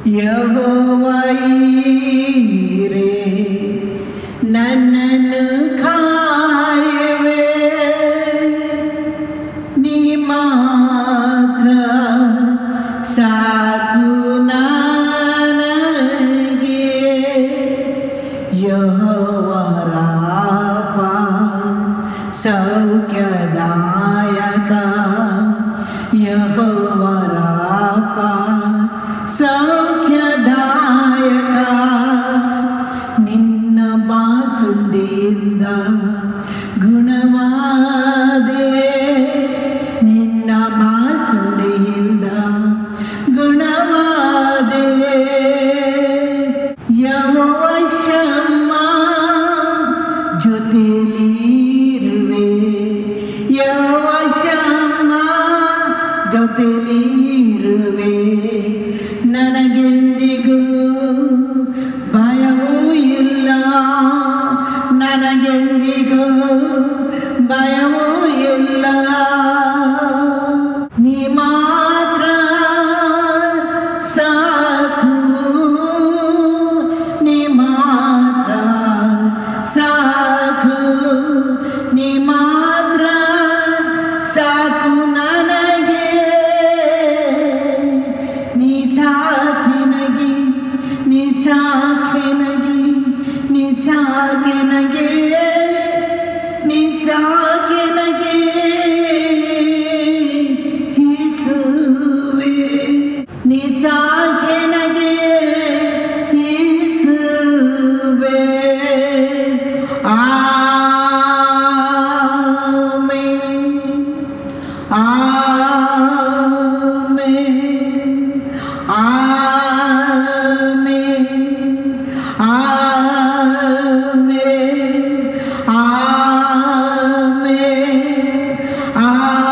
ಯೆಹೋವಯೀರೇ ನನ್ನನ್ನು ಕಾಯುವೆ, ನೀ ಮಾತ್ರ ಸಾಕು ನನಗೆ. ಯೆಹೋವ ರಾಫ ಸೌಖ್ಯದಾಯಕ, ಯೆಹೋವ ರಾಫ ಸೌಖ್ಯದಾಯಕ. ನಿನ್ನ ಬಾಸುಂಡಿಯಿಂದ ಗುಣವಾದೆ, ನಿನ್ನ ಬಾಸುಂಡಿಯಿಂದ ಗುಣವಾದೆ. ಯೆಹೋವ ಶಮ್ಮ ಜೊತೆಲಿರುವೆ, ಯೆಹೋವ ಶಮ್ಮ ಜೊತೆಲಿರುವೆ. ನನಗೆಂದಿಗೂ ಭಯವೂ ಇಲ್ಲ, ನನಗೆಂದಿಗೂ ಭಯವೂ ಇಲ್ಲ. ನೀ ಮಾತ್ರ ಸಾಕು, ನೀ ಮಾತ್ರ ಸಾಕು, ನೀ ಮಾತ್ರ ಸಾಕು ನನಗೆ. ನೀ ಸಾಕಿನಗೆ, ನೀ ಸಾಕಿನಗೆ, ನೀ ಸಾಕಿನಗೆ, ನೀ ಸಾಕಿನಗೆ ಯೇಸುವೇ, ನೀ ಸಾಕಿನಗೆ ಯೇಸುವೇ. Amen, amen, amen, amen, amen, amen.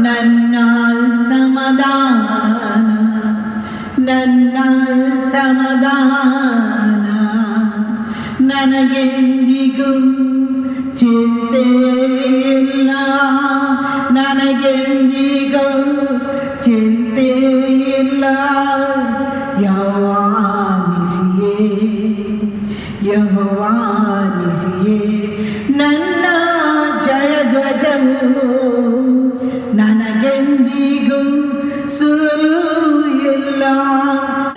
ನನ್ನ ಸಮಾಧಾನ, ನನ್ನ ಸಮಾಧಾನ. ನನಗೆಂದಿಗೂ ಚಿಂತೆ ಇಲ್ಲ, ನನಗೆಂದಿಗೂ ಚಿಂತೆ ಇಲ್ಲ. ಯೆಹೋವನಿಸಿಯೇ, ಯೆಹೋವನಿಸಿಯೇ ನನ್ನ ಜಯಧ್ವಜವು. ನನಗೆಂದಿಗೂ ಸೋಲು ಇಲ್ಲ,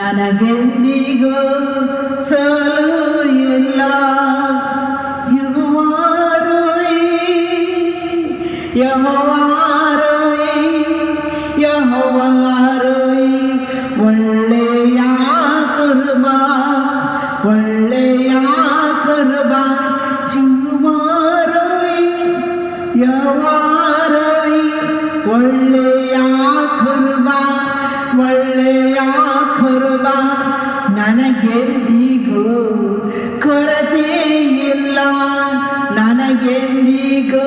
ನನಗೆಂದಿಗೂ ಸೋಲು ಇಲ್ಲ. ಯೆಹೋವ ರೋಯಿ, ಯೆಹೋವ ರೋಯಿ, ಯೆಹೋವ ರೋಯಿ. ಒಳ್ಳೆಯ ಕುರುಬ, ಒಳ್ಳೆಯ ಕುರುಬ. ಯೆಹೋವ ರೋಯಿ, ಯೆಹೋವ ರೋಯಿ. ಒಳ್ಳೆಯ ಕುರುಬ, ಒಳ್ಳೆಯ ಕುರುಬ. ನನಗೆಂದಿಗೂ ಕೊರತೆ ಇಲ್ಲ, ನನಗೆಂದಿಗೂ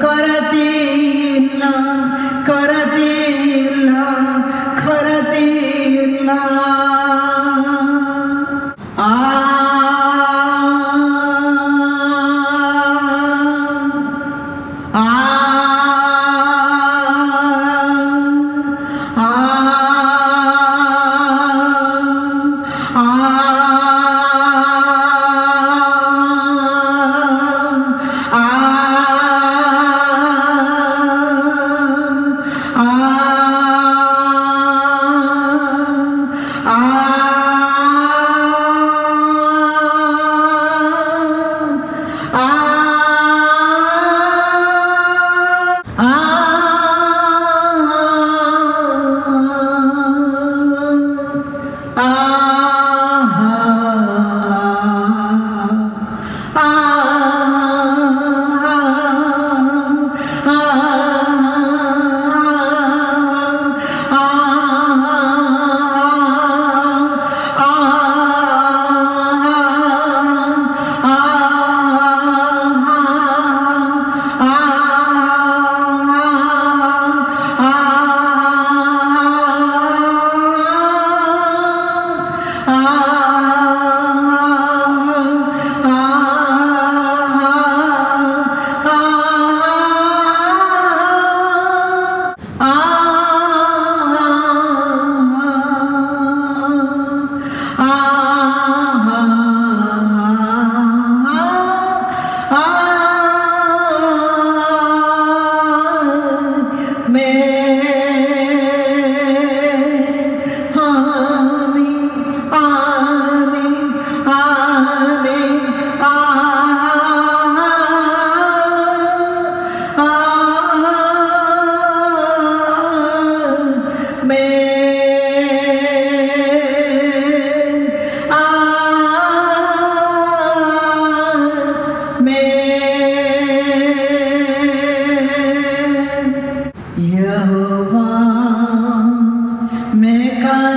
ಕೊರತೆ ಇಲ್ಲ, ಕೊರತೆ ಇಲ್ಲ, ಕೊರತೆ ಇಲ್ಲ.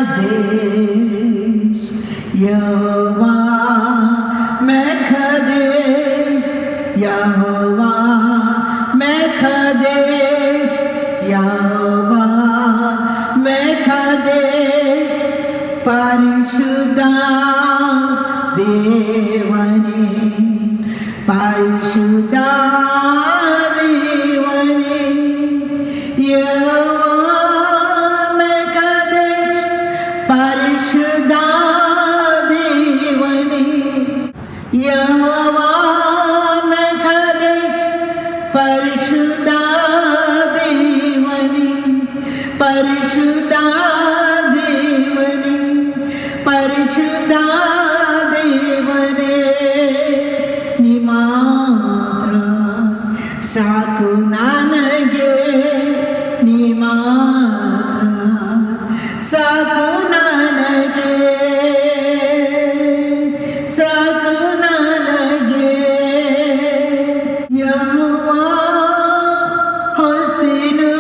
Mekadesh, Yehovah Mekadesh, Yehovah Mekadesh, Yehovah Mekadesh, Parishuddha Devane, Parishuddha Devane, Yehovah Mekadesh, Parishuddha Devane, Yehovah Mekadesh, Parishuddha Devane, Parishuddha Devane, Parishuddha Devane, ನಿಮಾತ್ರ ಸಾಕು ನನಗೆ, ನಿಮಾತ್ರ ಸಾಕು ನನಗೆ, ಸಾಕು ನನಗೆ. ಯೆಹೋವಾ ಹಸಿನು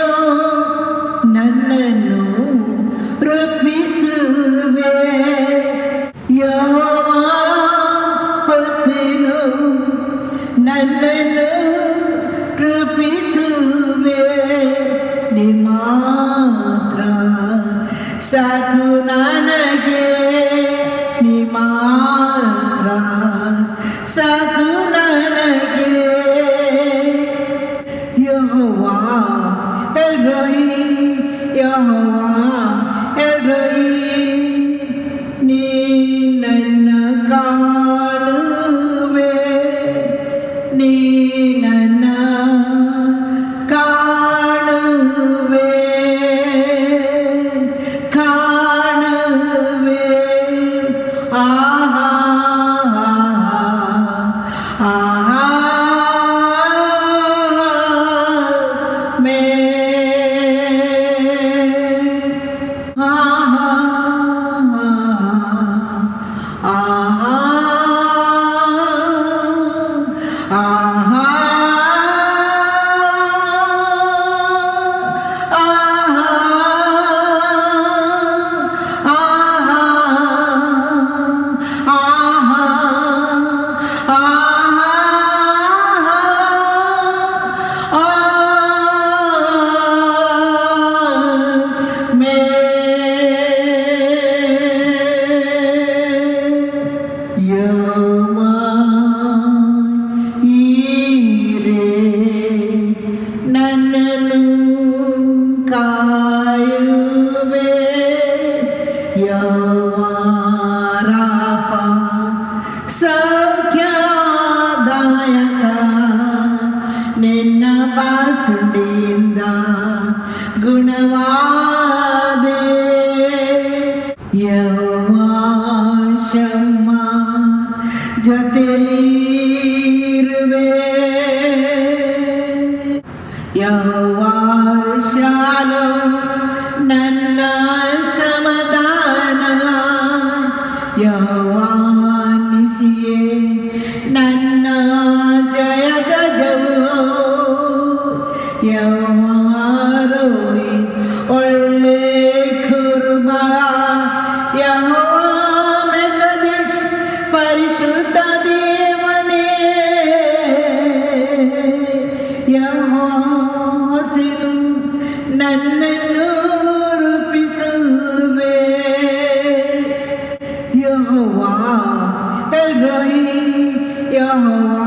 ನನ್ನನ್ನು ರೂಪಿಸುವೆ, ಯೆಹೋವಾ ಹಸಿನು ನನ್ನನ್ನು ರೂಪಿಸುವೆ, ನಿಮಾತ್ರ ಸಾಕು ನನಗೆ, ನಿಮಾತ್ರ ಸಾಕು ನನಗೆ. ಯೆಹೋವಾ ಎಲ್ರೋಹಿ, ಯೆಹೋವಾ ಎಲ್ರೋಹಿ, ನೀ ನನ್ನ ಕಾಣುವೆ, ನೀ ನನ್ನ ಕಾಣುವೆ, ಕಾಣುವೆ. ಆಹಾ ಆಹಾ ಮೇ ಆಹಾ ಆಹಾ ಆಹಾ ನನ್ನನ್ನು ಕಾಯುವೆ, ಯೆಹೋವಾರಾಪ ಸೌಖ್ಯದಾಯಕ, ನಿನ್ನ ಬಾಸುಂಡಿಯಿಂದ ಗುಣವಾದೆ, ಯೆಹೋವಾ ಶಮ್ಮ ಜೊತೆಲಿರುವೆ, ಯೆಹೋವಾ ಶಾಲೋಮ್ ನನ್ನ ಸಮಾಧಾನ, ಯೆಹೋವಾ ನಿಸಿಯೇ ನನ್ನ ಜಯದ ಜವು, ಯೆಹೋವಾ ರೋಯಿ ಒಳ್ಳೆ ಕುರ್ಬಾ, ಯೆಹೋವಾ ಮೆಕದೇಶ್ ಪರಿಶುದ್ಧ ದೇವನೇ, ಯೆಹೋವಾಸಿನು ನನ್ನನ್ನು ರೂಪಿಸುವೆ, ಯೆಹೋವಾ ಎಲ್ರೋಹಿ, ಯೆಹೋವಾ